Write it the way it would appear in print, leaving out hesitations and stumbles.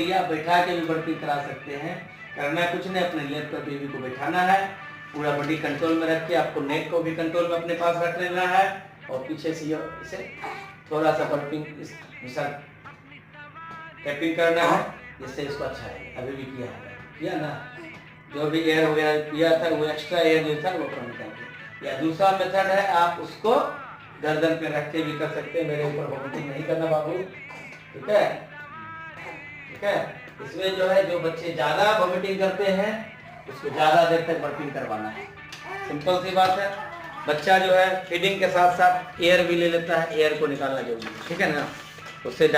या बैठा के भी बर्पिंग करा सकते हैं। करना कुछ नहीं, अपने लेग पर बेबी को बैठाना है, पूरा बॉडी कंट्रोल में रख के आपको नेक को भी कंट्रोल में अपने पास रख लेना है और पीछे से इसे थोड़ा सा बर्पिंग इस टैपिंग करना है, जिससे इसको अच्छा है। अभी भी किया ना, जो भी एयर वगैरह किया था वो एक्स्ट्रा एयर जो था वो कम कर। या दूसरा मेथड है, आप उसको गर्दन पे रख के भी कर सकते हैं। मेरे ऊपर वॉमिटिंग नहीं करना बाबू, ठीक है, ठीक है। इसमें जो है, जो बच्चे ज्यादा वॉमिटिंग करते हैं उसको ज्यादा देर तक बर्पिंग करवाना है। सिंपल सी बात है। बच्चा जो है फीडिंग के साथ साथ एयर भी ले लेता है, एयर को निकालना जरूरी है, ठीक है ना। उससे